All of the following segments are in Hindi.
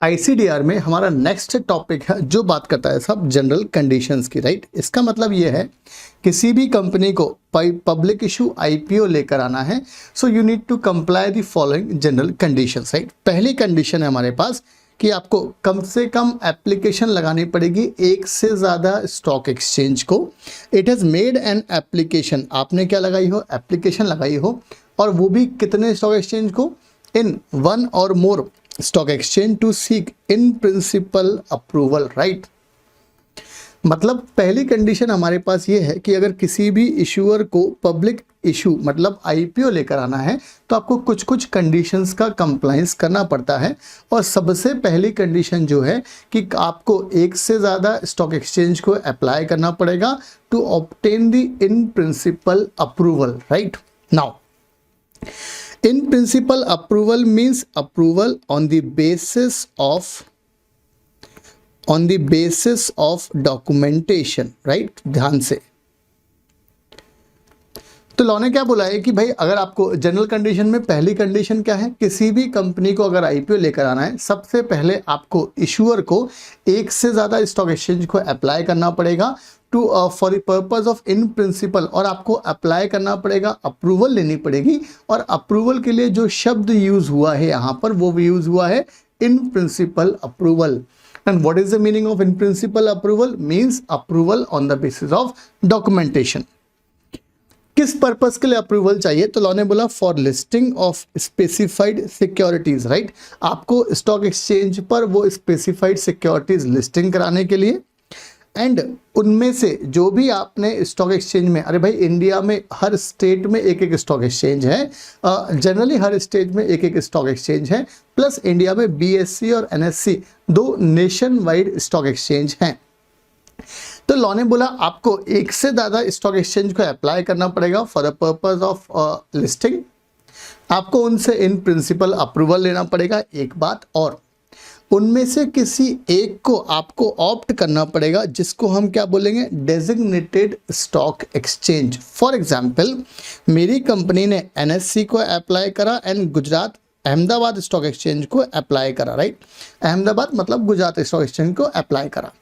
आईसीडीआर में हमारा नेक्स्ट टॉपिक है जो बात करता है सब जनरल कंडीशंस की, राइट। इसका मतलब ये है किसी भी कंपनी को पब्लिक इशू आईपीओ लेकर आना है, so you need to comply the following general conditions, right. पहली कंडीशन है हमारे पास कि आपको कम से कम एप्लीकेशन लगानी पड़ेगी एक से ज़्यादा स्टॉक एक्सचेंज को। It has made an application, आपने क्या लगाई हो, एप्लीकेशन लगाई हो, और वो भी कितने स्टॉक एक्सचेंज को, in one or more stock exchange to seek in principle approval, right. मतलब पहली कंडीशन हमारे पास ये है कि अगर किसी भी इशूअर को पब्लिक इशू मतलब आईपीओ लेकर आना है तो आपको कुछ कुछ कंडीशंस का कंप्लायंस करना पड़ता है। और सबसे पहली कंडीशन जो है कि आपको एक से ज़्यादा स्टॉक एक्सचेंज को अप्लाई करना पड़ेगा to obtain the in principle approval, right. Now in principle approval means approval on the basis of documentation, right। ध्यान से, तो लॉ ने क्या बोला है कि भाई अगर आपको जनरल कंडीशन में पहली कंडीशन क्या है, किसी भी कंपनी को अगर आईपीओ लेकर आना है सबसे पहले आपको इशूअर को एक से ज़्यादा स्टॉक एक्सचेंज को अप्लाई करना पड़ेगा to for the purpose of in principle, और आपको अप्लाई करना पड़ेगा, अप्रूवल लेनी पड़ेगी। और अप्रूवल के लिए जो शब्द यूज़ हुआ है यहाँ पर वो यूज़ हुआ है इन principle approval. And what is the meaning of in principle approval? Means approval on the basis of documentation. किस पर्पस के लिए अप्रूवल चाहिए? तो लॉ ने बोला for listing of specified securities, right. आपको स्टॉक एक्सचेंज पर वो स्पेसिफाइड सिक्योरिटीज लिस्टिंग कराने के लिए, एंड उनमें से जो भी आपने स्टॉक एक्सचेंज में, अरे भाई इंडिया में हर स्टेट में एक एक स्टॉक एक्सचेंज है, जनरली हर स्टेट में एक एक स्टॉक एक्सचेंज है, प्लस इंडिया में बीएससी और एनएससी दो नेशन वाइड स्टॉक एक्सचेंज हैं। तो लॉ ने बोला आपको एक से ज़्यादा स्टॉक एक्सचेंज को अप्लाई करना पड़ेगा for the purpose of listing. आपको उनसे इन प्रिंसिपल अप्रूवल लेना पड़ेगा, एक बात, और उनमें से किसी एक को आपको ऑप्ट करना पड़ेगा जिसको हम क्या बोलेंगे, designated stock exchange. For example मेरी कंपनी ने एनएससी को अप्लाई करा and Gujarat Ahmedabad stock exchange को अप्लाई करा, राइट। अहमदाबाद मतलब गुजरात स्टॉक एक्सचेंज को अप्लाई करा,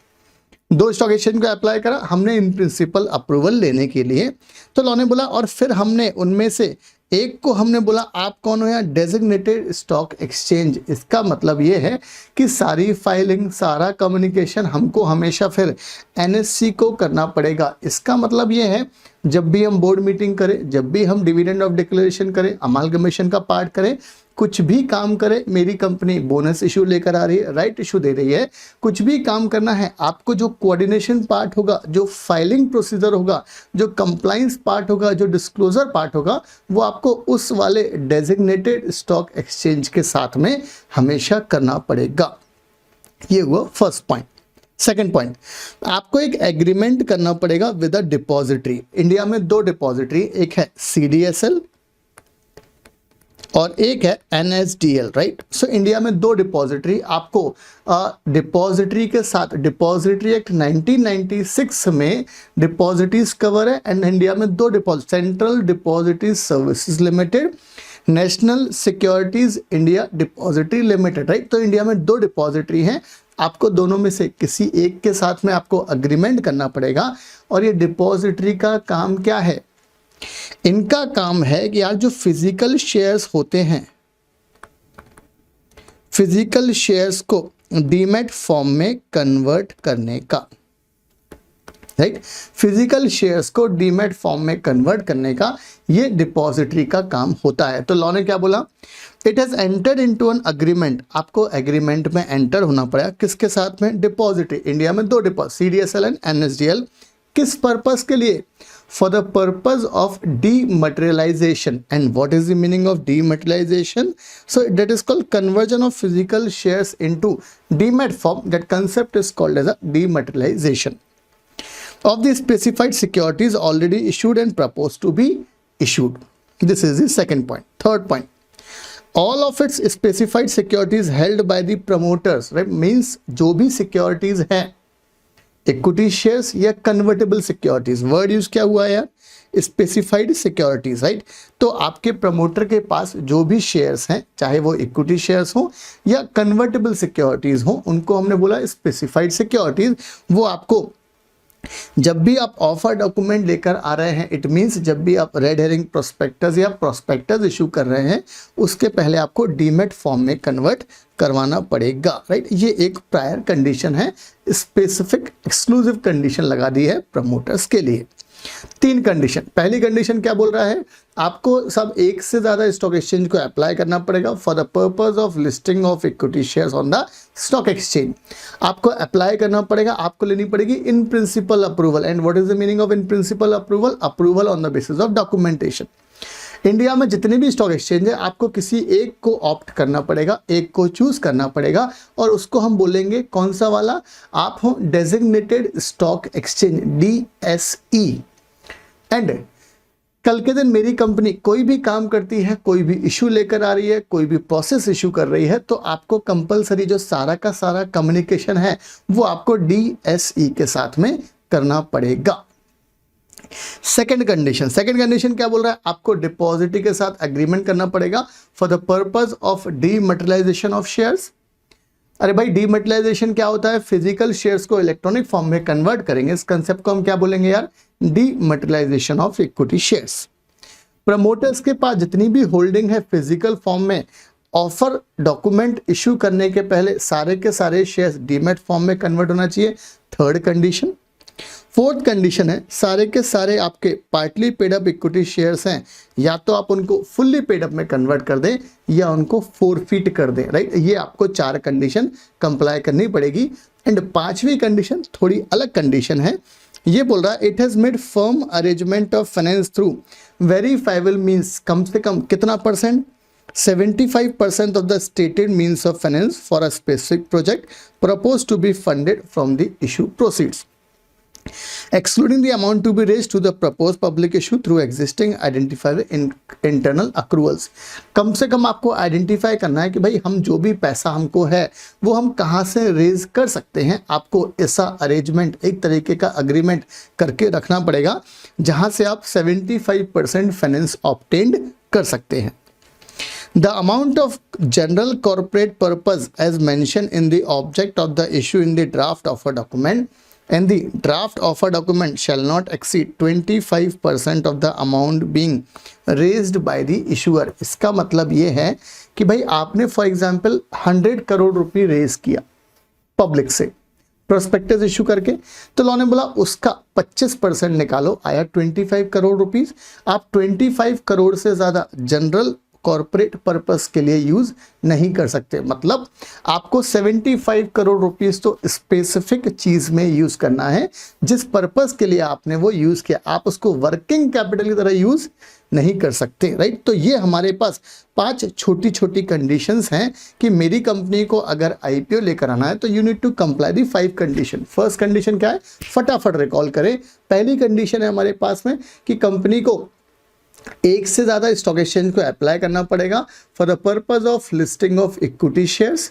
दो स्टॉक एक्सचेंज को अप्लाई करा हमने इन प्रिंसिपल अप्रूवल लेने के लिए। तो लॉ ने बोला और फिर हमने उनमें से एक को हमने बोला आप कौन हो, यहाँ डेजिग्नेटेड स्टॉक एक्सचेंज। इसका मतलब ये है कि सारी फाइलिंग, सारा कम्युनिकेशन हमको हमेशा फिर एनएससी को करना पड़ेगा। इसका मतलब ये है जब भी हम बोर्ड मीटिंग करें, जब भी हम डिविडेंड ऑफ डिक्लेरेशन करें, अमालगमेशन का पार्ट करें, कुछ भी काम करे, मेरी कंपनी बोनस इशू लेकर आ रही है, राइट इशू दे रही है, कुछ भी काम करना है, आपको जो कोऑर्डिनेशन पार्ट होगा, जो फाइलिंग प्रोसीजर होगा, जो कंप्लाइंस पार्ट होगा, जो डिस्क्लोजर पार्ट होगा, वो आपको उस वाले डेजिग्नेटेड स्टॉक एक्सचेंज के साथ में हमेशा करना पड़ेगा। ये हुआ फर्स्ट पॉइंट। सेकेंड पॉइंट, आपको एक एग्रीमेंट करना पड़ेगा विद अ डिपॉजिटरी। इंडिया में दो डिपॉजिटरी, एक है सीडीएसएल और एक है एनएसडीएल, राइट। सो इंडिया में दो डिपॉजिटरी, आपको डिपॉजिटरी के साथ डिपॉजिटरी एक्ट 1996 में डिपॉजिटरीज कवर है, एंड इंडिया में दो deposit, central depository services limited, national securities India depository limited, right. तो इंडिया में दो डिपॉजिटरी हैं, आपको दोनों में से किसी एक के साथ में आपको अग्रीमेंट करना पड़ेगा। और ये डिपॉजिटरी का काम क्या है? इनका काम है कि यार जो फिजिकल शेयर्स होते हैं, फिजिकल शेयर्स को डीमैट फॉर्म में कन्वर्ट करने का, राइट। फिजिकल शेयर्स को डीमैट फॉर्म में कन्वर्ट करने का ये डिपॉजिटरी का काम होता है। तो लॉ ने क्या बोला, it has entered into an agreement, आपको एग्रीमेंट में एंटर होना पड़ा, किसके साथ में, डिपॉजिटरी। इंडिया में दो डिपॉजिट, सीडीएसएल एंड एनएसडीएल, किस पर्पस के लिए, for the purpose of dematerialization. And what is the meaning of dematerialization? So that is called conversion of physical shares into demat form. That concept is called as a dematerialization of the specified securities already issued and proposed to be issued. This is the second point. Third point, all of its specified securities held by the promoters, right, means जो भी securities हैं इक्विटी शेयर्स या कन्वर्टेबल सिक्योरिटीज। वर्ड यूज क्या हुआ यार, स्पेसिफाइड सिक्योरिटीज, राइट। तो आपके प्रमोटर के पास जो भी शेयर्स हैं, चाहे वो इक्विटी शेयर्स हो या कन्वर्टेबल सिक्योरिटीज हो, उनको हमने बोला स्पेसिफाइड सिक्योरिटीज। वो आपको जब भी आप ऑफर डॉक्यूमेंट लेकर आ रहे हैं, इट मींस जब भी आप रेड हेरिंग प्रोस्पेक्टस या प्रोस्पेक्टस इशू कर रहे हैं, उसके पहले आपको डीमेट फॉर्म में कन्वर्ट करवाना पड़ेगा, राइट। ये एक प्रायर कंडीशन है, स्पेसिफिक एक्सक्लूसिव कंडीशन लगा दी है प्रमोटर्स के लिए। 3 कंडीशन। पहली कंडीशन क्या बोल रहा है, आपको सब एक से ज्यादा स्टॉक एक्सचेंज को अप्लाई करना पड़ेगा for the purpose of listing of equity shares on the stock exchange. आपको अप्लाई करना पड़ेगा, आपको लेनी पड़ेगी इन principle approval. And what is the meaning of in principle approval? Approval on the basis of documentation. India में जितने भी स्टॉक एक्सचेंज है, आपको किसी एक को ऑप्ट करना पड़ेगा, एक को चूज करना पड़ेगा, और उसको हम बोलेंगे कौन सा वाला? आप हो designated stock exchange, DSE। And कल के दिन मेरी कंपनी कोई भी काम करती है, कोई भी इशू लेकर आ रही है, कोई भी प्रोसेस इशू कर रही है, तो आपको कंपलसरी जो सारा का सारा कम्युनिकेशन है वो आपको DSE के साथ में करना पड़ेगा। सेकंड कंडीशन क्या बोल रहा है? आपको डिपॉजिटरी के साथ एग्रीमेंट करना पड़ेगा for the purpose of dematerialisation of shares. अरे भाई, डीमटेरियलाइजेशन क्या होता है? फिजिकल शेयर्स को इलेक्ट्रॉनिक फॉर्म में कन्वर्ट करेंगे। इस कंसेप्ट को हम क्या बोलेंगे यार? Dematerialisation of equity shares. Promoters के पास जितनी भी होल्डिंग है फिजिकल फॉर्म में, ऑफर डॉक्यूमेंट इशू करने के पहले सारे के सारे शेयर्स डीमेट फॉर्म में कन्वर्ट होना चाहिए। Third condition. फोर्थ कंडीशन है, सारे के सारे आपके partly paid up equity shares हैं, या तो आप उनको फुल्ली पेड अप में कन्वर्ट कर दें या उनको फोरफीट कर दें, राइट। ये आपको 4 कंडीशन कंप्लाई करनी पड़ेगी। एंड 5वीं कंडीशन थोड़ी अलग कंडीशन है। ये बोल रहा है it has made firm arrangement of finance through verifiable means, कम से कम कितना percent? 75% of the stated means of finance for a specific project proposed to be funded from the issue proceeds, excluding the amount to be raised to the proposed public issue through existing identified internal accruals। कम से कम आपको आइडेंटिफाई करना है कि भाई हम जो भी पैसा हमको है वो हम कहाँ से रेज कर सकते हैं। आपको ऐसा अरेंजमेंट, एक तरीके का अग्रीमेंट करके रखना पड़ेगा जहाँ से आप 75% फाइनेंस ऑब्टेन्ड कर सकते हैं। The amount of general corporate purpose as mentioned in the object of the issue in the draft offer document and the draft offer document shall not exceed 25% of the amount being raised by the issuer। इसका मतलब ये है कि भाई आपने फॉर एग्जाम्पल 100 करोड़ रुपये रेज किया पब्लिक से प्रोस्पेक्टस इशू करके, तो लॉ ने बोला उसका 25% निकालो, आया 25 करोड़ रुपीस। आप 25 करोड़ से ज़्यादा जनरल कॉर्पोरेट पर्पस के लिए यूज नहीं कर सकते। मतलब आपको 75 करोड़ रुपीस तो स्पेसिफिक चीज में यूज करना है, जिस पर्पस के लिए आपने वो यूज किया, आप उसको वर्किंग कैपिटल की तरह यूज नहीं कर सकते, राइट। तो ये हमारे पास 5 छोटी छोटी कंडीशंस हैं कि मेरी कंपनी को अगर IPO लेकर आना है तो you need to comply the 5 condition. First condition क्या है, फटाफट रिकॉल करें। पहली कंडीशन है हमारे पास में कि कंपनी को एक से ज़्यादा स्टॉक एक्सचेंज को अप्लाई करना पड़ेगा for the purpose of listing of equity shares.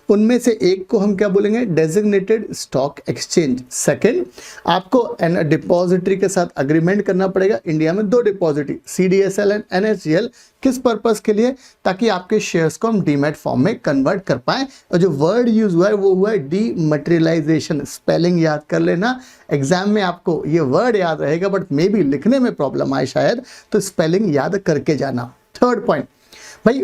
उनमें से एक को हम क्या बोलेंगे? Designated stock exchange. सेकंड, आपको डिपॉजिटरी के साथ अग्रीमेंट करना पड़ेगा। इंडिया में 2 डिपॉजिटरी, CDSL एंड NSDL। किस पर्पस के लिए? ताकि आपके शेयर्स को हम डीमेट फॉर्म में कन्वर्ट कर पाएं। और जो वर्ड यूज हुआ है वो हुआ है डीमटेरियलाइजेशन। स्पेलिंग याद कर लेना, एग्जाम में आपको ये वर्ड याद रहेगा बट मे बी लिखने में प्रॉब्लम आए शायद, तो स्पेलिंग याद करके जाना। थर्ड पॉइंट, भाई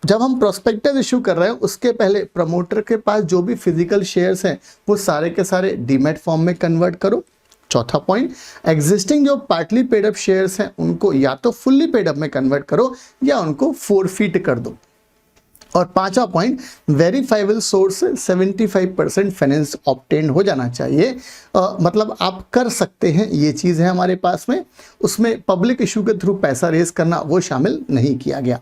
जब हम प्रोस्पेक्टस इशू कर रहे हैं उसके पहले प्रमोटर के पास जो भी फिजिकल शेयर्स हैं वो सारे के सारे डीमेट फॉर्म में कन्वर्ट करो। चौथा पॉइंट, एग्जिस्टिंग जो पार्टली पेड अप शेयर्स हैं उनको या तो फुल्ली पेड अप में कन्वर्ट करो या उनको फोरफीट कर दो। और 5वां पॉइंट, वेरीफाइबल सोर्स से 75% फाइनेंस ऑब्टेन हो जाना चाहिए। मतलब आप कर सकते हैं, ये चीज़ है हमारे पास में। उसमें पब्लिक इशू के थ्रू पैसा रेज करना वो शामिल नहीं किया गया।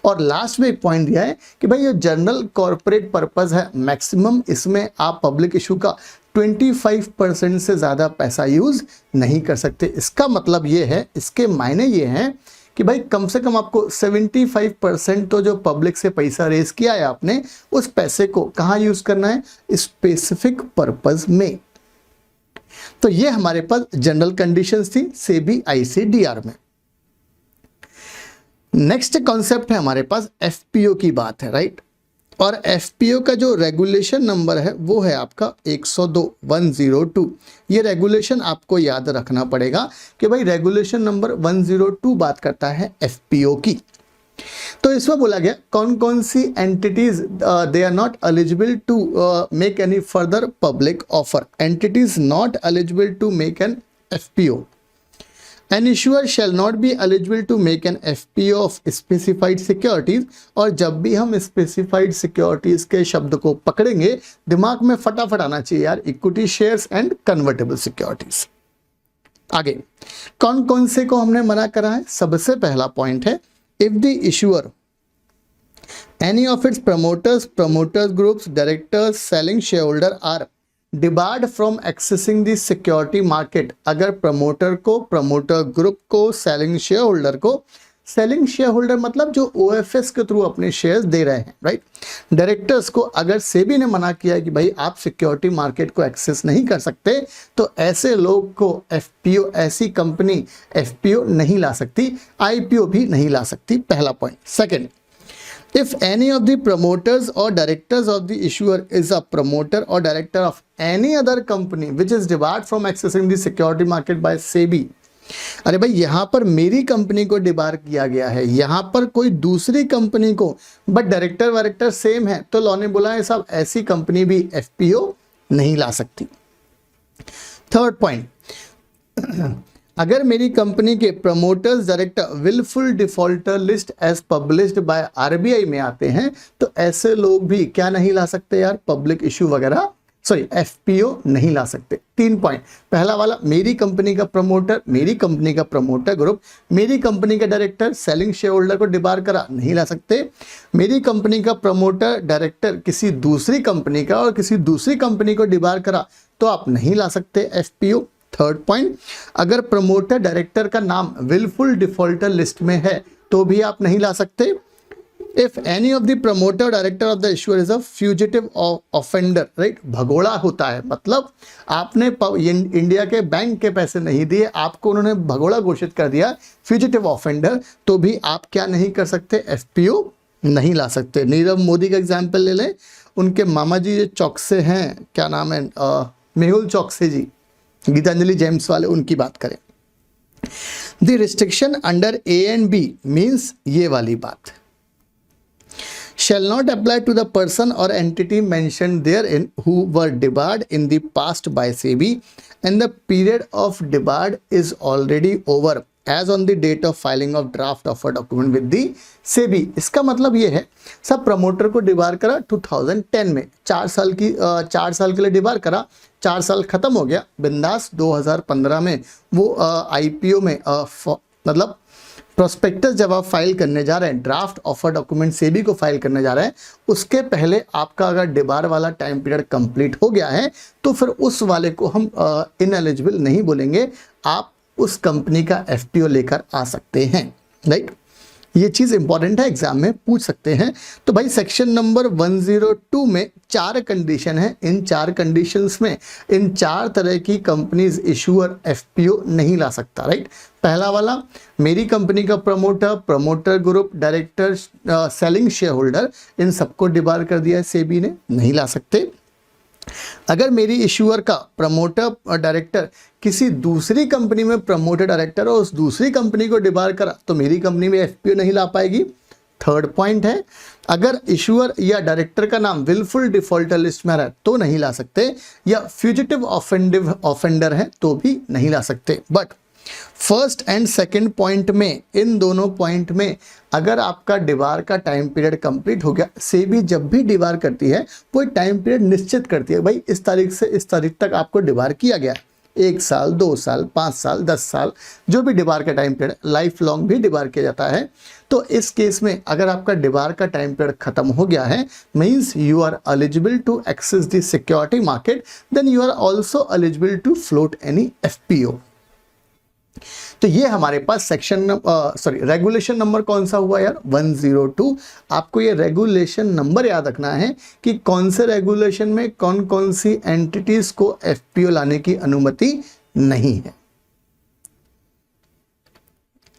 और लास्ट में एक पॉइंट दिया है कि भाई ये जनरल कॉर्पोरेट पर्पस है, मैक्सिमम इसमें आप पब्लिक इशू का 25% से ज़्यादा पैसा यूज़ नहीं कर सकते। इसका मतलब ये है, इसके मायने ये हैं कि भाई कम से कम आपको 75% तो जो पब्लिक से पैसा रेज किया है आपने, उस पैसे को कहाँ यूज़ करना है? स्पेसिफिक पर्पस में। तो ये हमारे पास जनरल कंडीशंस थी सेबी आईसीडीआर में। नेक्स्ट कॉन्सेप्ट है हमारे पास एफपीओ की बात है, राइट। और एफपीओ का जो रेगुलेशन नंबर है वो है आपका 102 ये रेगुलेशन आपको याद रखना पड़ेगा कि भाई रेगुलेशन नंबर 102 बात करता है एफपीओ की। तो इसमें बोला गया कौन कौन सी entities they are not eligible to make any further public offer. Entities not eligible to make an FPO. An issuer shall not be eligible to make an FPO of specified securities। और जब भी हम specified securities के शब्द को पकड़ेंगे दिमाग में फटाफट आना चाहिए यार equity shares and convertible securities. आगे कौन कौन से को हमने मना करा है। सबसे पहला पॉइंट है if the issuer any of its promoters groups directors selling shareholder are debarred from accessing the security market. अगर प्रमोटर को, प्रमोटर ग्रुप को, सेलिंग शेयर होल्डर मतलब जो ओएफएस के थ्रू अपने शेयर्स दे रहे हैं, राइट। डायरेक्टर्स को अगर सेबी ने मना किया है कि भाई आप सिक्योरिटी मार्केट को एक्सेस नहीं कर सकते, तो ऐसे लोग को एफपीओ, ऐसी कंपनी एफपीओ नहीं ला सकती, आईपीओ भी नहीं ला सकती। पहला point. Second, if any of the promoters or directors of the issuer is a promoter or director of any other company which is debarred from accessing the security market by SEBI। अरे भाई यहाँ पर मेरी कंपनी को डिबार किया गया है, यहाँ पर कोई दूसरी कंपनी को, बट डायरेक्टर सेम है, तो लॉ ने बोला है साहब ऐसी कंपनी भी एफपीओ नहीं ला सकती। थर्ड पॉइंट, अगर मेरी कंपनी के promoters director wilful defaulter list as published by RBI में आते हैं, तो ऐसे लोग भी क्या नहीं ला सकते यार, पब्लिक इशू वगैरह, सॉरी एफपीओ नहीं ला सकते। 3 पॉइंट। पहला वाला मेरी कंपनी का प्रमोटर, मेरी कंपनी का प्रमोटर ग्रुप, मेरी कंपनी का डायरेक्टर सेलिंग शेयर होल्डर को डिबार करा, नहीं ला सकते। मेरी कंपनी का प्रमोटर डायरेक्टर किसी दूसरी कंपनी का और किसी दूसरी कंपनी को डिबार करा तो आप नहीं ला सकते एफपीओ। थर्ड पॉइंट, अगर प्रमोटर डायरेक्टर का नाम विलफुल डिफॉल्टर लिस्ट में है तो भी आप नहीं ला सकते। If any of the promoter director of the issuer is a fugitive offender, right, भगोड़ा होता है, मतलब आपने इंडिया के बैंक के पैसे नहीं दिए, आपको उन्होंने भगोड़ा घोषित कर दिया, फ्यूजिटिव ऑफेंडर, तो भी आप क्या नहीं कर सकते, एफपीओ नहीं ला सकते। नीरव मोदी का एग्जाम्पल ले लें, उनके मामा जी जो चौकसे हैं, क्या नाम है, मेहुल चौकसे जी, गीतांजलि जेम्स वाले, उनकी बात करें। The restriction under A and B means ये वाली बात, shall not apply to the person or entity mentioned therein who were debarred in the past by SEBI and the period of debarred is already over as on the date of filing of draft offer document with the SEBI। इसका मतलब ये है सब प्रमोटर को डिबार करा 2010 में, 4 साल के लिए डिबार करा, 4 साल खत्म हो गया, बिंदास 2015 में वो आईपीओ में मतलब प्रोस्पेक्टस जब आप फाइल करने जा रहे हैं, ड्राफ्ट ऑफर डॉक्यूमेंट सेबी को फाइल करने जा रहे हैं, उसके पहले आपका अगर डिबार वाला टाइम पीरियड कंप्लीट हो गया है तो फिर उस वाले को हम इनएलिजिबल नहीं बोलेंगे, आप उस कंपनी का एफपीओ लेकर आ सकते हैं, राइट। ये चीज़ इंपॉर्टेंट है, एग्जाम में पूछ सकते हैं। तो भाई सेक्शन नंबर 102 में 4 कंडीशन है, इन 4 कंडीशंस में इन 4 तरह की कंपनीज इशूअर एफपीओ नहीं ला सकता, राइट। पहला वाला मेरी कंपनी का promoter group, director, selling share holder, इन सबको डिबार कर दिया है सेबी ने, नहीं ला सकते। अगर मेरी इशूअर का प्रमोटर और डायरेक्टर किसी दूसरी कंपनी में प्रमोटर डायरेक्टर और उस दूसरी कंपनी को डिबार करा तो मेरी कंपनी में एफपीओ नहीं ला पाएगी। थर्ड पॉइंट है, अगर इशूअर या डायरेक्टर का नाम विलफुल डिफॉल्टर लिस्ट में रहा तो नहीं ला सकते, या फ्यूजिटिव ऑफेंडर है तो भी नहीं ला सकते। But first and second point में, इन दोनों पॉइंट में अगर आपका डिबार का टाइम पीरियड कंप्लीट हो गया, सेबी जब भी डिबार करती है वो टाइम पीरियड निश्चित करती है, भाई इस तारीख से इस तारीख तक आपको डिबार किया गया, 1 साल, 2 साल, 5 साल, 10 साल, जो भी डिबार का टाइम पीरियड, लाइफ लॉन्ग भी डिबार किया जाता है। तो इस केस में अगर आपका डिबार का टाइम पीरियड खत्म हो गया है, means you are eligible to access the security market, then you are also eligible to float any FPO. तो ये हमारे पास रेगुलेशन नंबर कौन सा हुआ यार, 102। आपको ये रेगुलेशन नंबर याद रखना है कि कौन से रेगुलेशन में कौन कौन सी एंटिटीज को एफपीओ लाने की अनुमति नहीं है।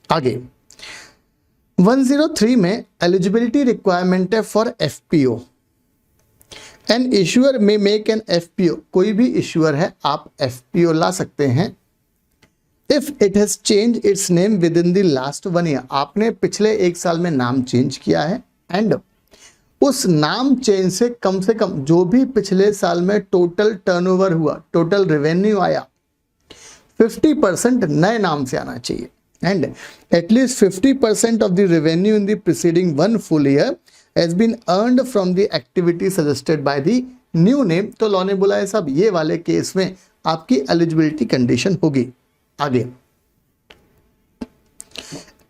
आगे 103 में एलिजिबिलिटी रिक्वायरमेंट है फॉर एफपीओ। एन इश्यूअर में मेक एन एफपीओ, कोई भी इश्यूअर है आप एफपीओ ला सकते हैं if it has change it's name with in the last 1 year. आपने पिछले 1 साल में नाम चेंज किया है एंड उस नाम चेंज से कम जो भी पिछले साल में टोटल टर्नओवर हुआ, टोटल रेवेन्यू आया, 50% नए नाम से आना चाहिए and at least 50% of the revenue in the preceding 1 full year has been earned from the activity suggested by the new name. तो लॉ ने बोला है साहब ये वाले केस में आपकी एलिजिबिलिटी कंडीशन होगी। आगे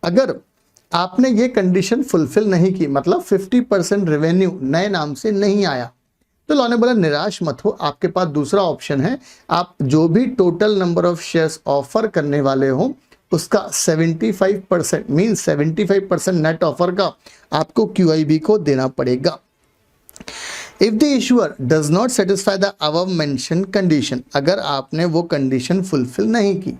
अगर आपने ये कंडीशन फुलफिल नहीं की, मतलब 50% रेवेन्यू नए नाम से नहीं आया, तो लॉ ने बोला निराश मत हो, आपके पास दूसरा ऑप्शन है। आप जो भी total number of shares offer करने वाले हो उसका 75% मीन 75% नेट ऑफर का आपको QIB को देना पड़ेगा। If the issuer does not satisfy the above mention condition, अगर आपने वो कंडीशन फुलफिल नहीं की,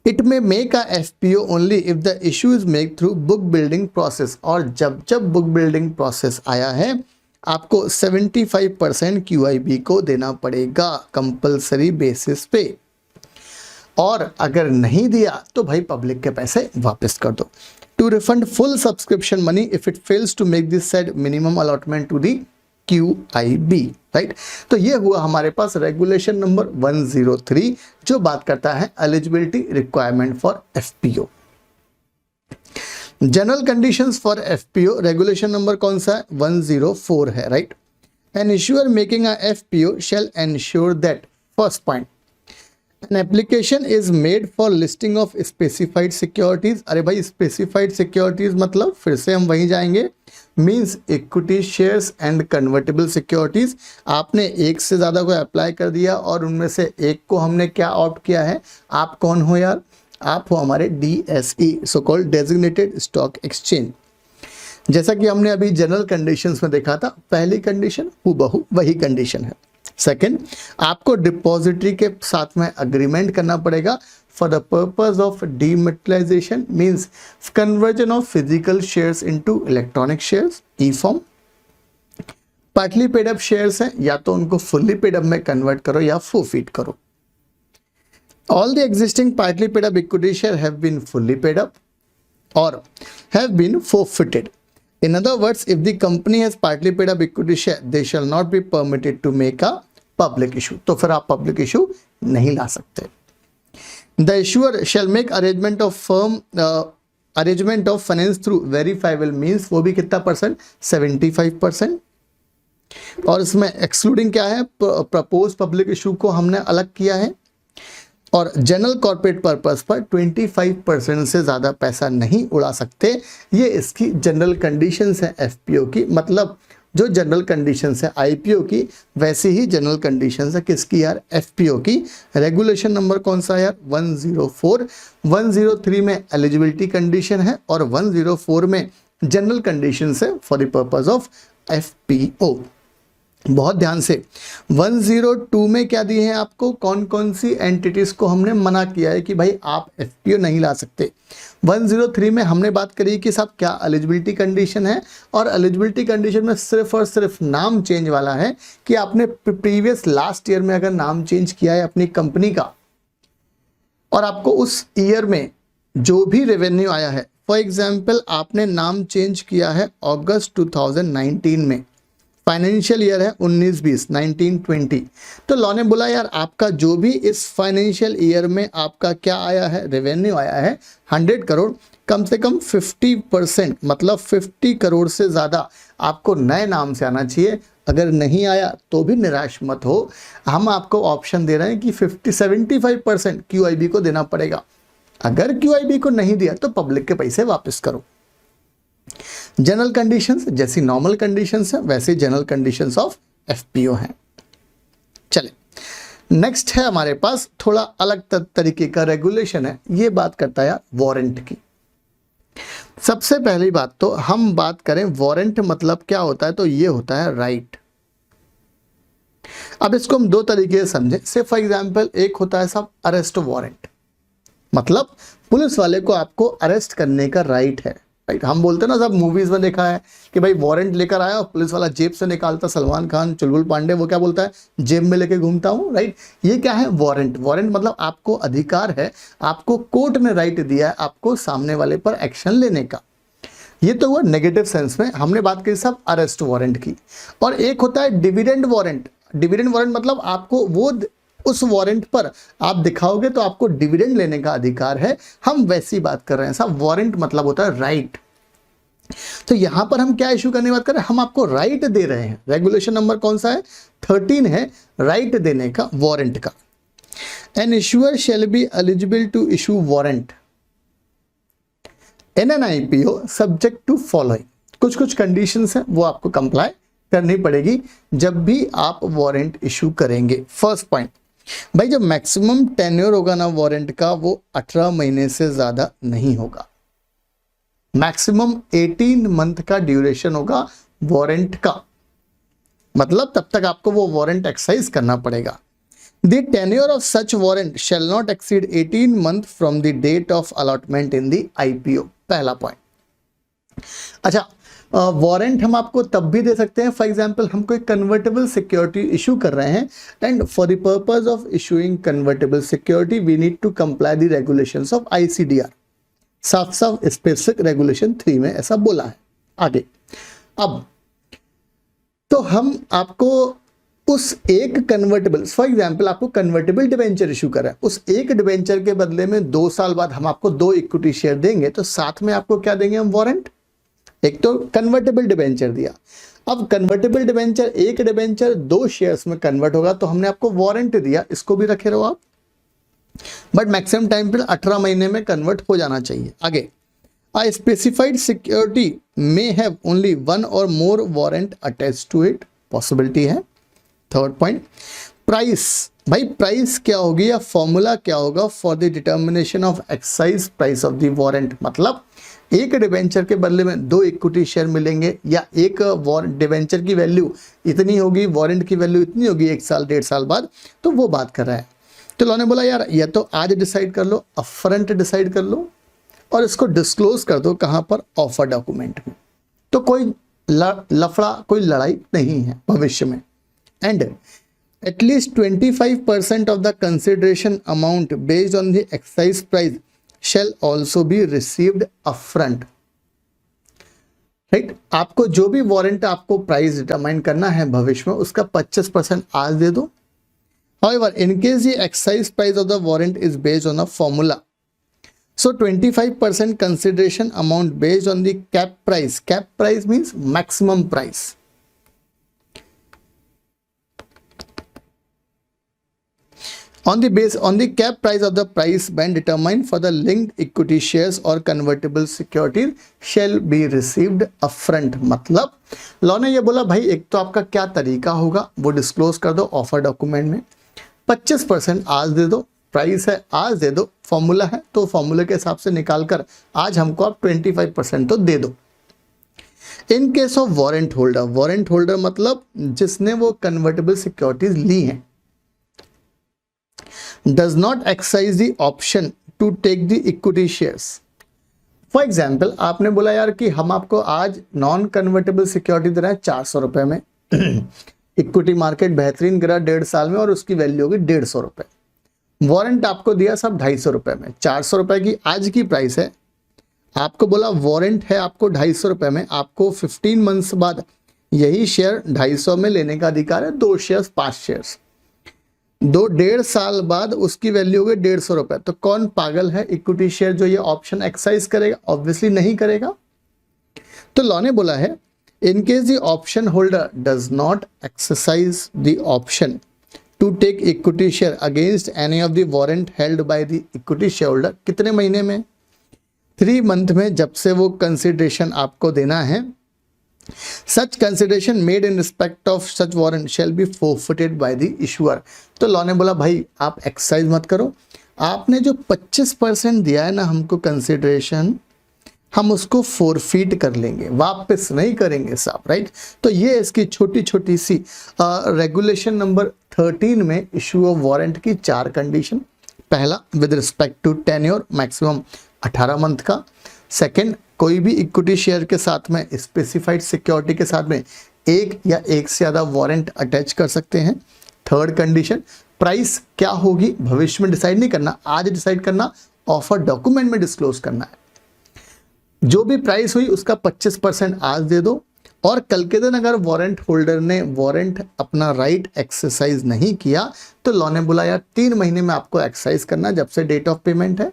इट में make a FPO only if the issue is make through book building process. और जब बुक बिल्डिंग प्रोसेस आया है आपको 75% QIB को देना पड़ेगा कंपल्सरी बेसिस पे, और अगर नहीं दिया तो भाई पब्लिक के पैसे वापस कर दो। To refund full subscription money if it fails to make this said minimum allotment to the QIB, right. तो ये हुआ हमारे पास रेगुलेशन नंबर 103 जो बात करता है eligibility requirement for FPO। General conditions for FPO regulation number कौन सा है, 104 है, right. An issuer making a FPO shall ensure that, first point, An application is made for listing of specified securities। अरे भाई specified securities मतलब फिर से हम वहीं जाएंगे, means equity shares and convertible securities. आपने एक से ज़्यादा को अप्लाई कर दिया और उनमें से एक को हमने क्या ऑप्ट किया है। आप कौन हो यार, आप हो हमारे DSE, so called designated stock exchange. जैसा कि हमने अभी जनरल कंडीशंस में देखा था, पहली कंडीशन हूबहू वही कंडीशन है। सेकेंड, आपको डिपॉजिटरी के साथ में अग्रीमेंट करना पड़ेगा for the purpose of dematerialisation, means conversion of physical shares into electronic shares, e form. Partly paid up shares हैं, या तो उनको फुल्ली पेड अप में कन्वर्ट करो या फोरफीट करो। All the existing partly paid up equity share have been fully paid up और have been forfeited. In other words, if the company has partly paid up equity share, they shall not be permitted to make a public issue. तो फिर आप public issue नहीं ला सकते। The issuer shall make arrangement of finance through verifiable means, वो भी कितना परसेंट, 75%। और इसमें एक्सक्लूडिंग क्या है, प्रपोज पब्लिक इशू को हमने अलग किया है, और जनरल कॉर्पोरेट पर्पस पर 25% से ज़्यादा पैसा नहीं उड़ा सकते। ये इसकी जनरल कंडीशंस है FPO की, मतलब जो जनरल कंडीशंस है IPO की वैसी ही जनरल कंडीशंस है किसकी यार, FPO की। रेगुलेशन नंबर कौन सा यार, 104। 103 में एलिजिबिलिटी कंडीशन है और 104 में जनरल कंडीशंस है for the purpose of FPO। बहुत ध्यान से, 102 में क्या दिए हैं आपको, कौन कौन सी एंटिटीज को हमने मना किया है कि भाई आप FPO नहीं ला सकते। 103 में हमने बात करी कि साहब क्या एलिजिबिलिटी कंडीशन है, और एलिजिबिलिटी कंडीशन में सिर्फ और सिर्फ नाम चेंज वाला है कि आपने प्रीवियस लास्ट ईयर में अगर नाम चेंज किया है अपनी कंपनी का, और आपको उस ईयर में जो भी रेवेन्यू आया है, फॉर एग्जाम्पल आपने नाम चेंज किया है अगस्त 2019 में, फाइनेंशियल ईयर है 19-20, 19-20, तो लॉ ने बोला यार आपका जो भी इस फाइनेंशियल ईयर में आपका क्या आया है, रेवेन्यू आया है 100 करोड़, कम से कम 50% मतलब 50 करोड़ से ज़्यादा आपको नए नाम से आना चाहिए। अगर नहीं आया तो भी निराश मत हो, हम आपको ऑप्शन दे रहे हैं कि 75% QIB को देना पड़ेगा। अगर QIB को नहीं दिया तो पब्लिक के पैसे वापस करो। जनरल कंडीशंस जैसी नॉर्मल कंडीशंस है वैसे जनरल कंडीशंस ऑफ FPO हैं। चले नेक्स्ट है हमारे पास थोड़ा अलग तरीके का रेगुलेशन है, ये बात करता है वारंट की। सबसे पहली बात तो हम बात करें वारंट मतलब क्या होता है, तो ये होता है राइट। अब इसको हम दो तरीके से समझें। से फॉर एग्जांपल एक होता है सब अरेस्ट वारंट, मतलब पुलिस वाले को आपको अरेस्ट करने का राइट है, राइट। हम बोलते हैं ना, सब मूवीज में देखा है कि भाई वारंट लेकर आया और पुलिस वाला जेब से निकालता, सलमान खान, चुलबुल पांडे, वो क्या बोलता है, जेब में लेके घूमता हूँ, राइट। ये क्या है, वारंट। वारंट मतलब आपको अधिकार है, आपको कोर्ट ने राइट दिया है आपको सामने वाले पर एक्शन लेने का। ये तो हुआ नेगेटिव सेंस में, हमने बात की सब अरेस्ट वारंट की। और एक होता है डिविडेंड वारंट। डिविडेंड वारंट मतलब आपको वो उस वारंट पर आप दिखाओगे तो आपको डिविडेंड लेने का अधिकार है, हम वैसी बात कर रहे हैं साहब। वारंट मतलब होता है राइट। तो यहां पर हम क्या इशू करने की बात कर रहे हैं, हम आपको राइट दे रहे हैं। रेगुलेशन नंबर कौन सा है, 13 है, राइट देने का, वारंट का। An issuer shall be eligible to issue warrant in an IPO subject to following. कुछ कुछ कंडीशंस हैं, वो आपको कंप्लाई करनी पड़ेगी जब भी आप वारंट इशू करेंगे। फर्स्ट पॉइंट, भाई जो मैक्सिमम टेन्योर होगा ना वारंट का, वो 18 महीने से ज्यादा नहीं होगा। मैक्सिमम 18 मंथ का ड्यूरेशन होगा वारंट का, मतलब तब तक आपको वो वारंट एक्सरसाइज करना पड़ेगा। The tenure of such warrant shall not exceed 18 month from the date of allotment in the IPO. पहला पॉइंट। अच्छा, वारंट हम आपको तब भी दे सकते हैं, फॉर एग्जांपल हम कोई कन्वर्टेबल सिक्योरिटी इशू कर रहे हैं, and for the purpose of issuing convertible security we need to comply the regulations of ICDR. साफ साफ स्पेसिफिक रेगुलेशन 3 में ऐसा बोला है। आगे अब तो हम आपको उस एक कन्वर्टेबल, फॉर एग्जांपल आपको कन्वर्टेबल डिबेंचर इशू करा है, उस एक डिबेंचर के बदले में 2 साल बाद हम आपको 2 इक्विटी शेयर देंगे, तो साथ में आपको क्या देंगे हम, वारंट। एक तो कन्वर्टेबल डिबेंचर दिया, अब कन्वर्टेबल डिबेंचर, एक डिबेंचर 2 शेयर्स में कन्वर्ट होगा तो हमने आपको वारंट दिया, इसको भी रखे रहो आप, बट मैक्सिमम टाइम पीरियड 18 महीने में कन्वर्ट हो जाना चाहिए। आगे, a specified security may have only one or more warrant attached to it, possibility है। Third point, price. भाई प्राइस क्या होगी या फॉर्मूला क्या होगा for the determination of excise price of the warrant. मतलब एक डिबेंचर के बदले में 2 इक्विटी शेयर मिलेंगे, या एक डिबेंचर की वैल्यू इतनी होगी, वारंट की वैल्यू इतनी होगी 1 साल 1.5 साल बाद, तो वो बात कर रहा है। तो लॉ ने बोला यार या तो आज डिसाइड कर लो, अपफ्रंट डिसाइड कर लो, और इसको डिस्क्लोज कर दो कहां पर, ऑफर डॉक्यूमेंट में, तो कोई लफड़ा, कोई लड़ाई नहीं है भविष्य में। And at least 25% of the consideration amount based on the excise price shall also be received upfront, right. आपको जो भी वारंट आपको प्राइस डिटरमाइन करना है भविष्य में, उसका 25% आज दे दो। However, in case the excise price of the warrant is based on a formula, so 25% consideration amount based on the cap price. Cap price means maximum price. On the cap price of the price band determined for the linked equity shares or convertible securities shall be received upfront. मतलब लॉ ने ये बोला भाई एक तो आपका क्या तरीका होगा वो डिस्क्लोज कर दो ऑफर डॉक्यूमेंट में, 25% आज दे दो, प्राइस है आज दे दो, फॉर्मूला है तो फॉर्मूले के हिसाब से निकाल कर आज हमको आप 25% तो दे दो। In case of warrant holder, warrant holder मतलब जिसने वो कन्वर्टेबल सिक्योरिटीज ली हैं, does not exercise the option to take the equity shares. For example आपने बोला यार कि हम आपको आज नॉन कन्वर्टेबल सिक्योरिटी दे रहे हैं 400 रुपए में, इक्विटी मार्केट बेहतरीन गिरा 1.5 साल में और उसकी वैल्यू होगी 150 रुपए, वारंट आपको दिया सब 250 रुपए में, 400 रुपए की आज की प्राइस है, आपको बोला वारंट है आपको 250 रुपए में, आपको 15 मंथ्स बाद यही शेयर 250 में लेने का अधिकार है, 2 शेयर्स 5 शेयर्स, 1.5 साल बाद उसकी वैल्यू होगी 150 रुपए। तो कौन पागल है इक्विटी शेयर जो ये ऑप्शन एक्सरसाइज करेगा, ऑब्वियसली नहीं करेगा। तो लॉ ने बोला है in case the option holder does not exercise the option to take equity share against any of the warrant held by the equity shareholder, कितने महीने में, 3 मंथ में, जब से वो कंसिडरेशन आपको देना है such consideration made in respect of such warrant shall be forfeited by the issuer. तो लॉ ने बोला भाई आप एक्सरसाइज मत करो, आपने जो 25% दिया है ना हमको कंसिडरेशन, हम उसको फोरफीट कर लेंगे, वापस नहीं करेंगे साहब, राइट। तो ये इसकी छोटी छोटी सी रेगुलेशन नंबर 13 में इशू ऑफ वारंट की 4 कंडीशन। पहला, with respect to tenure maximum 18 month का। सेकंड, कोई भी इक्विटी शेयर के साथ में स्पेसिफाइड सिक्योरिटी के साथ में एक या एक से ज़्यादा वारंट अटैच कर सकते हैं। थर्ड कंडीशन, प्राइस क्या होगी भविष्य में डिसाइड नहीं करना, आज डिसाइड करना, ऑफर डॉक्यूमेंट में डिस्क्लोज करना है। जो भी प्राइस हुई उसका 25% आज दे दो, और कल के दिन अगर वारंट होल्डर ने वारंट अपना राइट एक्सरसाइज नहीं किया तो लॉ ने बोला यार 3 महीने में आपको एक्सरसाइज करना जब से डेट ऑफ पेमेंट है।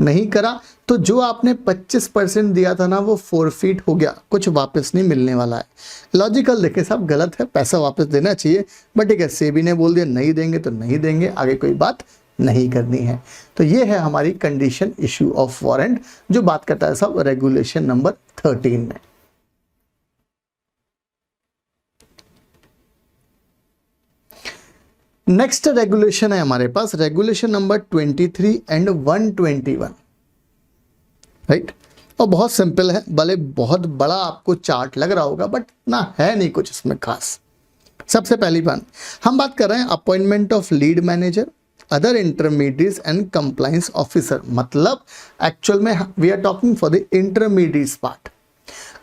नहीं करा तो जो आपने 25% दिया था ना वो फोरफीट हो गया, कुछ वापस नहीं मिलने वाला है। लॉजिकल देखे साहब गलत है, पैसा वापस देना चाहिए, बट ठीक है सेबी ने बोल दिया नहीं देंगे तो नहीं देंगे, आगे कोई बात नहीं करनी है। तो ये है हमारी कंडीशन इशू ऑफ वारंट, जो बात करता है साहब रेगुलेशन नंबर 13 में। नेक्स्ट रेगुलेशन है हमारे पास रेगुलेशन नंबर 23 एंड 121, राइट। और बहुत सिंपल है, भले बहुत बड़ा आपको चार्ट लग रहा होगा बट ना है नहीं कुछ इसमें खास। सबसे पहली बात हम बात कर रहे हैं appointment of lead manager, other intermediates and compliance officer. मतलब एक्चुअल में we are talking for the intermediates part.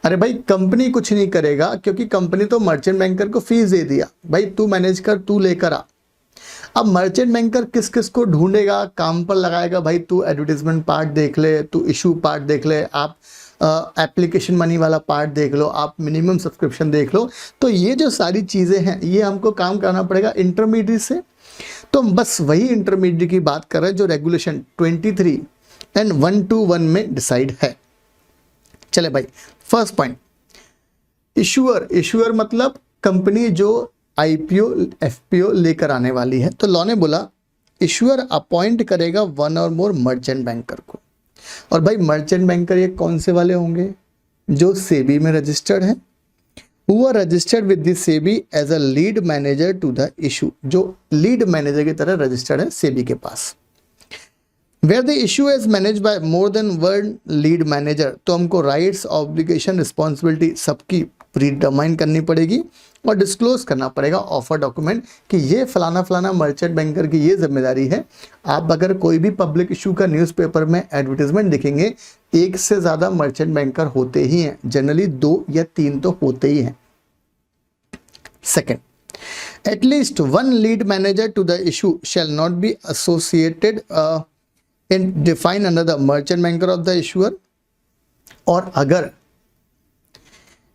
अरे भाई कंपनी कुछ नहीं करेगा क्योंकि कंपनी तो मर्चेंट बैंकर को फीस दे दिया, भाई तू मैनेज कर, तू लेकर आ। अब मर्चेंट बैंकर किस किस को ढूंढेगा, काम पर लगाएगा, भाई तू एडवर्टीजमेंट पार्ट देख ले, तू इशू पार्ट देख ले, आप एप्लीकेशन मनी वाला पार्ट देख लो, आप मिनिमम सब्सक्रिप्शन देख लो। तो ये जो सारी चीज़ें हैं ये हमको काम करना पड़ेगा इंटरमीडिएट से। तो बस वही इंटरमीडिएट की बात कर रहे हैं जो रेगुलेशन 23 एंड 121 में डिसाइड है। चले भाई फर्स्ट पॉइंट, इशूअर मतलब कंपनी जो आईपीओ एफपीओ लेकर आने वाली है। तो लॉ ने बोला इशूअर अपॉइंट करेगा 1 और मोर मर्चेंट बैंकर को। और भाई मर्चेंट बैंकर ये कौन से वाले होंगे, जो सेबी में रजिस्टर्ड है, who are registered with the SEBI as a lead manager to the issue, जो लीड मैनेजर की तरह रजिस्टर्ड है सेबी के पास। Where the issue is managed by more than one lead manager, तो हमको राइट्स ऑब्लिगेशन रिस्पॉन्सिबिलिटी सबकी प्रीडिटरमाइन करनी पड़ेगी और डिस्क्लोज करना पड़ेगा ऑफर डॉक्यूमेंट कि ये फलाना फलाना मर्चेंट बैंकर की ये जिम्मेदारी है। आप अगर कोई भी पब्लिक इशू का न्यूज़पेपर में एडवर्टीजमेंट देखेंगे, एक से ज़्यादा मर्चेंट बैंकर होते ही हैं, जनरली 2 या 3 तो होते ही हैं। Second, at least one lead manager to the issue shall not be associated in defined under the merchant banker of the issuer, और अगर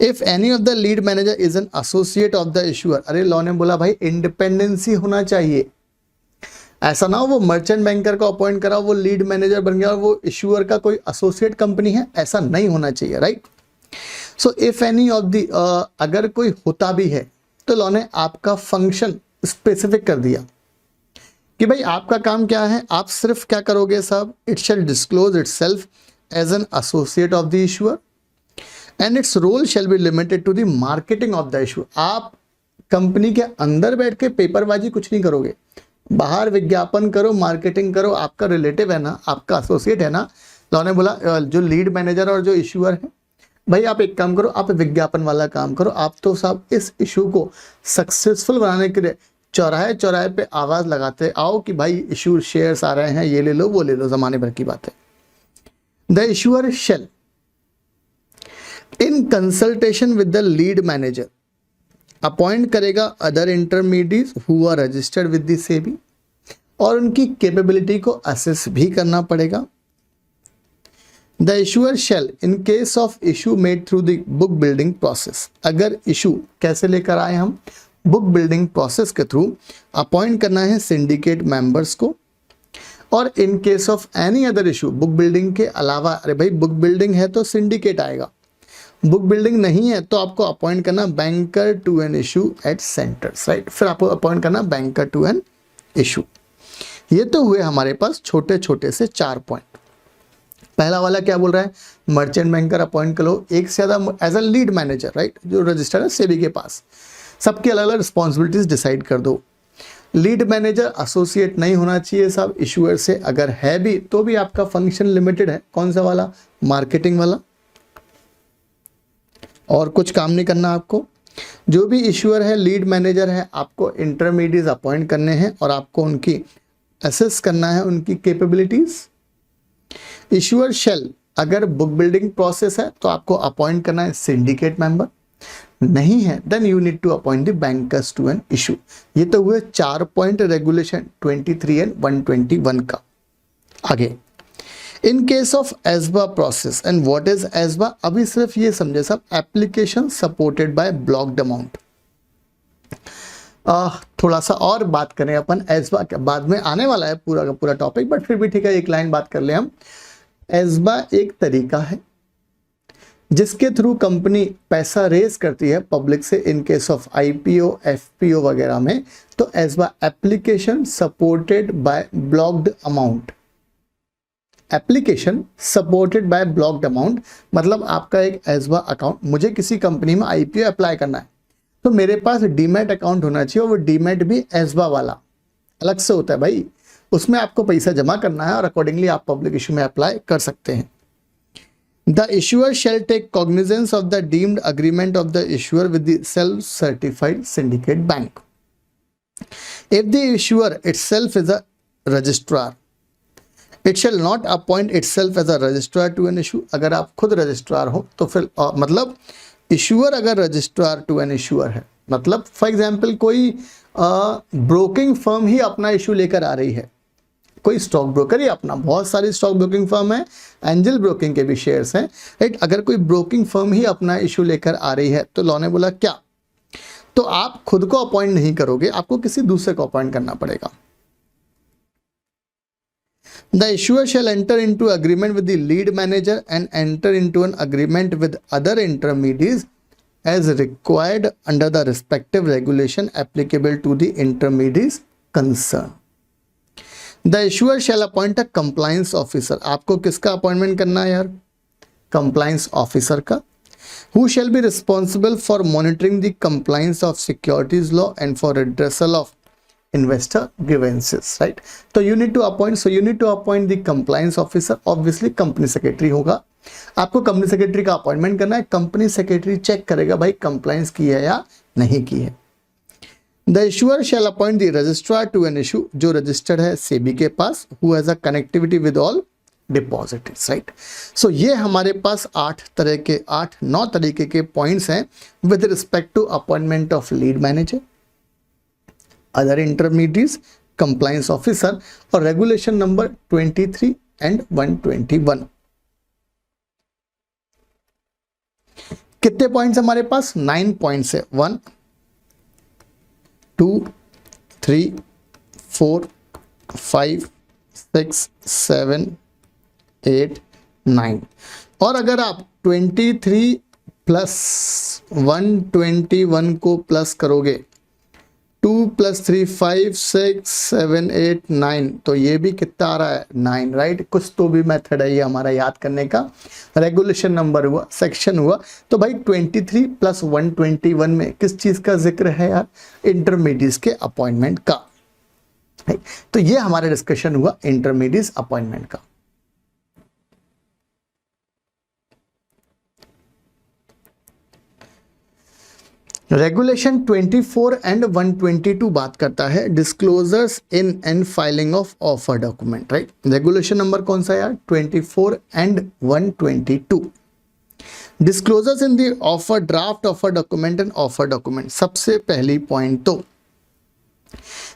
if any of the lead manager is an associate of the issuer, अरे लॉ ने बोला भाई इंडिपेंडेंसी होना चाहिए, ऐसा ना हो वो मर्चेंट बैंकर को अपॉइंट करा, वो लीड मैनेजर बन गया और वो इशूअर का कोई एसोसिएट कंपनी है, ऐसा नहीं होना चाहिए, right. So if any of the अगर कोई होता भी है तो लॉ ने आपका फंक्शन स्पेसिफिक कर दिया कि भाई आपका काम क्या है, आप सिर्फ क्या करोगे साहब, it shall disclose itself as an associate of the issuer and its role shall be limited to the marketing of the issue. आप कंपनी के अंदर बैठ के पेपरबाजी कुछ नहीं करोगे, बाहर विज्ञापन करो, मार्केटिंग करो, आपका रिलेटिव है ना, आपका एसोसिएट है ना। लॉ ने बोला जो लीड मैनेजर और जो इशूअर है, भाई आप एक काम करो, आप विज्ञापन वाला काम करो, आप तो साहब इस इशू को सक्सेसफुल बनाने के लिए चौराहे चौराहे पे आवाज़ लगाते आओ कि भाई इशू शेयर्स आ रहे हैं, ये ले लो वो ले लो, ज़माने भर की बात है। The issuer shall in consultation with the lead manager appoint करेगा other intermediaries who are registered with the SEBI, और उनकी कैपेबिलिटी को असेस भी करना पड़ेगा। The issuer shall in case of issue made through the book building process, अगर इशू कैसे लेकर आए हम, बुक बिल्डिंग प्रोसेस के थ्रू अपॉइंट करना है सिंडिकेट मेंबर्स को। और in case of any other issue, book building के अलावा, अरे भाई बुक बिल्डिंग है तो सिंडिकेट आएगा, बुक बिल्डिंग नहीं है तो आपको अपॉइंट करना banker to an issue at centres, right. फिर आपको अपॉइंट करना बैंकर टू एन इशू। ये तो हुए हमारे पास छोटे छोटे से 4 पॉइंट। पहला वाला क्या बोल रहा है, मर्चेंट बैंकर अपॉइंट करो एक से ज़्यादा as a lead manager, right, जो रजिस्टर्ड है सेबी के पास, सबकी अलग अलग रिस्पॉन्सिबिलिटीज डिसाइड कर दो। लीड मैनेजर एसोसिएट नहीं होना चाहिए साहब इशूअर से, अगर है भी तो भी आपका फंक्शन लिमिटेड है। कौन सा वाला, मार्केटिंग वाला, और कुछ काम नहीं करना आपको। जो भी इशूअर है लीड मैनेजर है, आपको इंटरमीडिएट अपॉइंट करने हैं और आपको उनकी असेस करना है, उनकी कैपेबिलिटीज। इशूअर शेल, अगर बुक बिल्डिंग प्रोसेस है तो आपको अपॉइंट करना है सिंडिकेट मेंबर, नहीं है then you need to appoint the bankers to an issue. ये तो हुए 4 पॉइंट रेगुलेशन 23 एंड 121 का। आगे, in case of ASBA process, and what is ASBA, अभी सिर्फ ये समझे सब, application supported by blocked amount. थोड़ा सा और बात करें अपन एस्बा के, बाद में आने वाला है पूरा का पूरा टॉपिक, बट फिर भी ठीक है एक लाइन बात कर ले हम। एस्बा एक तरीका है जिसके थ्रू कंपनी पैसा रेज करती है पब्लिक से in case of IPO, FPO वगैरह में। तो ASBA application supported by blocked amount, application supported by blocked amount, मतलब आपका एक एस्बा अकाउंट, मुझे किसी कंपनी में आईपीओ अप्लाई करना है तो मेरे पास डीमैट अकाउंट होना चाहिए, और वो डीमैट भी एस्बा वाला अलग से होता है भाई, उसमें आपको पैसा जमा करना है और अकॉर्डिंगली आप पब्लिक इशू में अप्लाई कर सकते हैं। The issuer shall take cognizance of the deemed agreement of the issuer with the self certified syndicate bank. If the issuer itself is a registrar, it shall not appoint itself as a registrar to an issue. अगर आप खुद रजिस्ट्रार हो तो फिर मतलब इशूअर अगर रजिस्ट्रार टू एन इशूअर है, मतलब फॉर एग्जांपल कोई ब्रोकिंग फर्म ही अपना इशू लेकर आ रही है, कोई स्टॉक ब्रोकर ही अपना, बहुत सारी स्टॉक ब्रोकिंग फर्म है, एंजल ब्रोकिंग के भी शेयर्स हैं, राइट। अगर कोई ब्रोकिंग फर्म ही अपना इशू लेकर आ रही है तो लॉ ने बोला क्या, तो आप खुद को अपॉइंट नहीं करोगे, आपको किसी दूसरे को अपॉइंट करना पड़ेगा। The issuer shall enter into agreement with the lead manager and enter into an agreement with other intermediaries as required under the respective regulation applicable to the intermediaries concerned. The issuer shall appoint a compliance officer. आपको किसका अपॉइंटमेंट करना है यार, compliance officer का, who shall be responsible for monitoring the compliance of securities law and for redressal of investor grievances, right? तो you need to appoint the compliance officer, obviously company secretary होगा, आपको कंपनी सेक्रेटरी का अपॉइंटमेंट करना है। कंपनी सेक्रेटरी चेक करेगा भाई कंप्लायंस की है या नहीं की है। The issuer shall appoint the registrar to an issue, जो रजिस्टर्ड है सेबी के पास, who has a connectivity with all depositories, right. So ये हमारे पास 9 तरीके के पॉइंट्स हैं with respect to appointment of lead manager, other intermediaries, compliance officer और रेगुलेशन नंबर 23 एंड 121। कितने पॉइंट्स हमारे पास, 9 पॉइंट्स है। 1 2 3 4 5 6 7 8 9। और अगर आप 23 प्लस 121 को प्लस करोगे, 2 + 3 5 6 7 8 9, तो ये भी कितना आ रहा है 9, राइट। कुछ तो भी मेथड है ये हमारा याद करने का। रेगुलेशन नंबर हुआ, सेक्शन हुआ, तो भाई 23 + 121 में किस चीज़ का जिक्र है यार, इंटरमीडिएट्स के अपॉइंटमेंट का। तो ये हमारा डिस्कशन हुआ इंटरमीडिएट्स अपॉइंटमेंट का। रेगुलेशन 24 एंड 122 बात करता है disclosures in and filing of offer document, right. Regulation number कौन सा यार, 24 and 122। Disclosures in the offer, draft offer document and offer document. सबसे पहली पॉइंट तो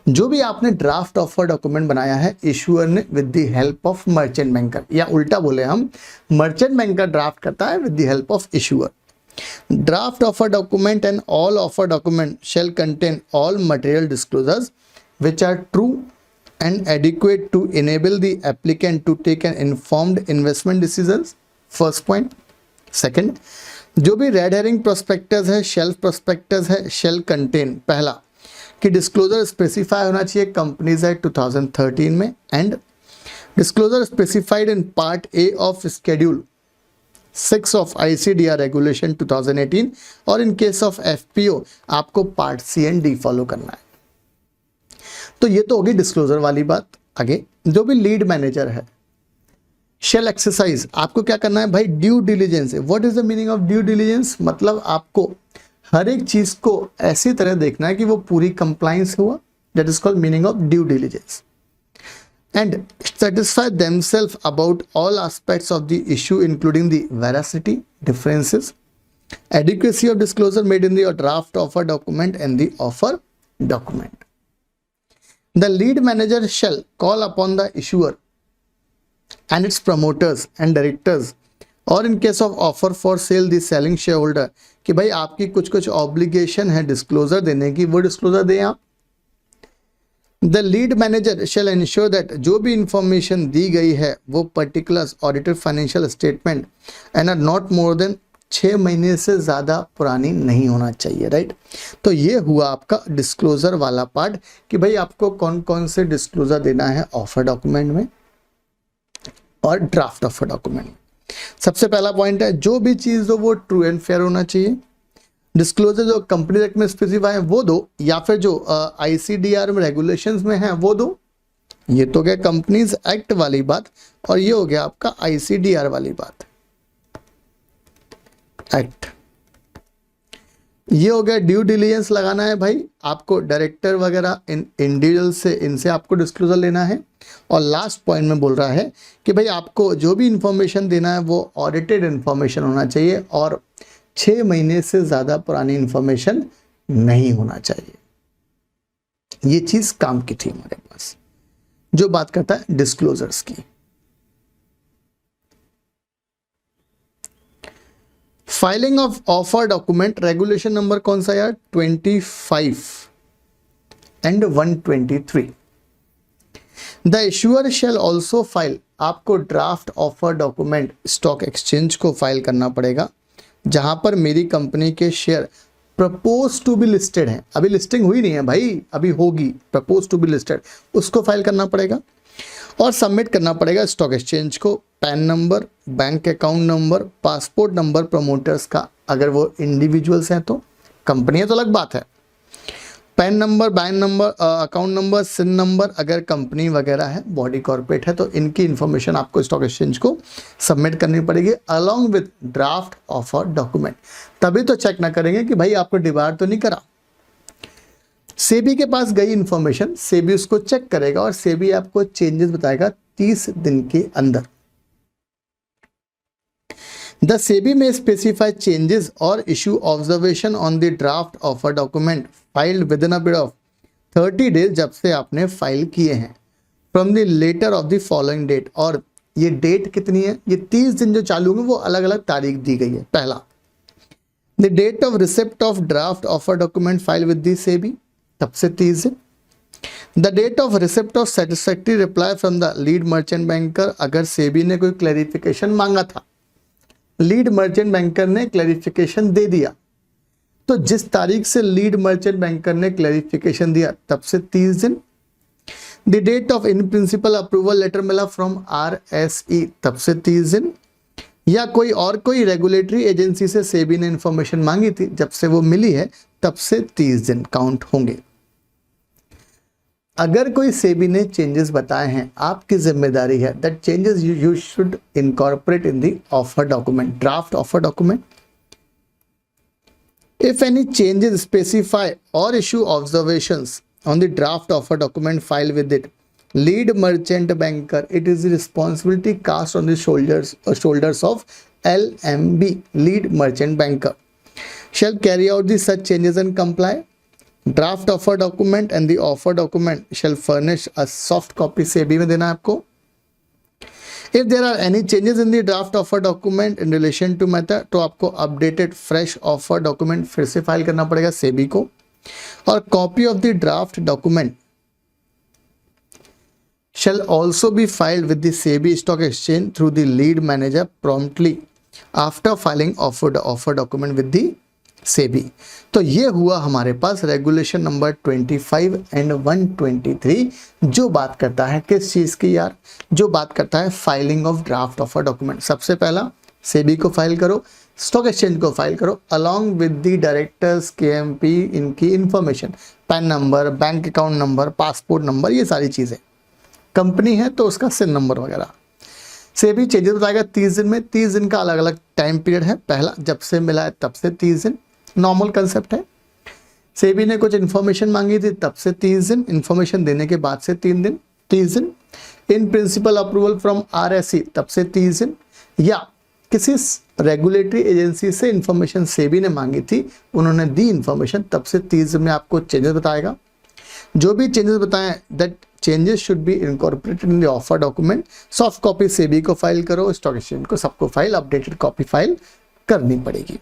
जो भी आपने ड्राफ्ट ऑफर डॉक्यूमेंट बनाया है इशूअर ने with the help of merchant banker, या उल्टा बोले हम, मर्चेंट बैंकर ड्राफ्ट करता है with the help of issuer. Draft offer document and all offer document shall contain all material disclosures which are true and adequate to enable the applicant to take an informed investment decisions. First point. Second, जो भी रेड हेरिंग प्रोस्पेक्टस है, शेल्फ प्रोस्पेक्टस है, shall contain, पहला कि डिस्क्लोजर स्पेसिफाई होना चाहिए कंपनीज एक्ट 2013 में, and Disclosure specified in Part A of Schedule 6 of ICDR Regulation 2018 और in case of FPO आपको Part C and D follow करना है। तो ये तो होगी डिस्क्लोजर वाली बात। आगे जो भी लीड मैनेजर है शेल एक्सरसाइज, आपको क्या करना है भाई, due diligence. What is the meaning of due diligence? मतलब आपको हर एक चीज को ऐसी तरह देखना है कि वो पूरी कंप्लायंस हुआ, that is called meaning of due diligence. And satisfy themselves about all aspects of the issue including the veracity, differences, adequacy of disclosure made in the draft offer document and the offer document. The lead manager shall call upon the issuer and its promoters and directors or in case of offer for sale the selling shareholder कि भाई आपकी कुछ ऑब्लिगेशन है डिस्क्लोजर देने की, वो डिस्क्लोजर दें आप। The lead manager shall ensure that जो भी इंफॉर्मेशन दी गई है वो particular audited financial statement and are not more than 6 महीने से ज़्यादा पुरानी नहीं होना चाहिए, राइट। तो ये हुआ आपका डिस्क्लोजर वाला पार्ट कि भाई आपको कौन कौन से डिस्क्लोजर देना है ऑफर डॉक्यूमेंट में और ड्राफ्ट ऑफर डॉक्यूमेंट में। सबसे पहला पॉइंट है जो भी चीज़ हो वो ट्रू एंड फेयर होना चाहिए। डिस्क्लोजर जो कंपनी एक्ट में स्पेसिफाई है वो दो, या फिर जो ICDR में रेगुलेशंस में है वो दो। ये तो गया कंपनीज एक्ट वाली बात और ये हो गया आपका ICDR वाली बात, एक्ट। ये हो गया ड्यू डिलीजेंस लगाना है भाई आपको, डायरेक्टर वगैरह इंडिविजुअल से इनसे आपको डिस्क्लोजर लेना है। और लास्ट पॉइंट में बोल रहा है कि भाई आपको जो भी इंफॉर्मेशन देना है वो ऑडिटेड इंफॉर्मेशन होना चाहिए और 6 महीने से ज़्यादा पुरानी इंफॉर्मेशन नहीं होना चाहिए। ये चीज़ काम की थी हमारे पास जो बात करता है डिस्क्लोजर्स की। Filing of offer document regulation number कौन सा यार, 25 and 123। The issuer shall also file, आपको draft offer document stock exchange को फाइल करना पड़ेगा जहां पर मेरी कंपनी के share propose to be listed हैं। अभी लिस्टिंग हुई नहीं है भाई, अभी होगी, प्रपोज टू बी लिस्टेड, उसको फाइल करना पड़ेगा और सबमिट करना पड़ेगा स्टॉक एक्सचेंज को PAN number, bank account number, passport number promoters का, अगर वो इंडिविजुअल्स हैं तो, कंपनी है तो अलग बात है। PAN number, bank number, account number, CIN number, अगर कंपनी वगैरह है, बॉडी कॉर्पोरेट है तो इनकी इंफॉर्मेशन आपको स्टॉक एक्सचेंज को सबमिट करनी पड़ेगी along with draft offer document. तभी तो चेक ना करेंगे कि भाई आपको डिबार तो नहीं करा। सेबी के पास गई इंफॉर्मेशन, सेबी उसको चेक करेगा और सेबी आपको चेंजेस बताएगा 30 दिन के अंदर। The SEBI may specify changes or issue observation on the draft offer document filed within a period of 30 days जब से आपने फाइल किए हैं from the later of the following date। और ये डेट कितनी है, ये 30 दिन जो चालू होंगे वो अलग अलग तारीख दी गई है। पहला the date of receipt of draft offer document filed with the SEBI, तब से 30 दिन। The date of receipt of satisfactory reply from the lead merchant banker, अगर सेबी ने कोई क्लैरिफिकेशन मांगा था, लीड मर्चेंट बैंकर ने क्लैरिफिकेशन दे दिया, तो जिस तारीख से लीड मर्चेंट बैंकर ने क्लैरिफिकेशन दिया तब से 30 दिन। The date of in principle approval letter मिला फ्रॉम RSE, तब से 30 दिन। या कोई रेगुलेटरी एजेंसी से सेबी ने इंफॉर्मेशन मांगी थी, जब से वो मिली है तब से 30 दिन काउंट होंगे। अगर कोई सेबी ने चेंजेस बताए हैं, आपकी जिम्मेदारी है that changes you should incorporate in the offer document, draft offer document. If any changes specify or issue observations on the draft offer document file with it lead merchant banker, it is the responsibility cast on the shoulders of LMB, lead merchant banker shall carry out the such changes and comply. Draft offer document and the offer document shall furnish a soft copy SEBI में देना है आपको। If there are any changes in the draft offer document in relation to matter, तो आपको अपडेटेड फ्रेश ऑफर डॉक्यूमेंट फिर से फाइल करना पड़ेगा सेबी को। और copy of the draft document shell also be filed with the SEBI stock exchange through the lead manager promptly after filing offer document with the SEBI. तो ये हुआ हमारे पास रेगुलेशन नंबर 25 एंड 123 जो बात करता है किस चीज़ की यार, जो बात करता है filing of draft of a document. सबसे पहला सेबी को फाइल करो, स्टॉक एक्सचेंज को फाइल करो along with the directors KMP इनकी information, PAN number, bank account number, passport number, ये सारी चीज़ें। कंपनी है तो उसका सिन नंबर वगैरह। सेबी चेंजेस बताएगा 30 दिन में। 30 दिन का अलग अलग टाइम पीरियड है, पहला जब से मिला है तब से 30 दिन, नॉर्मल कंसेप्ट है। सेबी ने कुछ इन्फॉर्मेशन मांगी थी तब से 30 दिन, इन्फॉर्मेशन देने के बाद से 30 दिन। इन प्रिंसिपल अप्रूवल फ्रॉम आरएसई तब से 30 दिन, या किसी रेगुलेटरी एजेंसी से इन्फॉर्मेशन सेबी ने मांगी थी, उन्होंने दी इन्फॉर्मेशन, तब से 30 दिन में आपको चेंजेस बताएगा। जो भी चेंजेस बताएं that changes should be incorporated in the offer document. Soft copy SEBI को फाइल करो, स्टॉक एक्सचेंज को सबको फाइल, अपडेटेड कॉपी फाइल करनी पड़ेगी।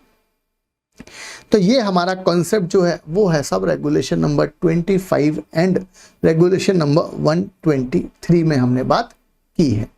तो ये हमारा कॉन्सेप्ट जो है वो है sub regulation number 25 and regulation number 123 में हमने बात की है।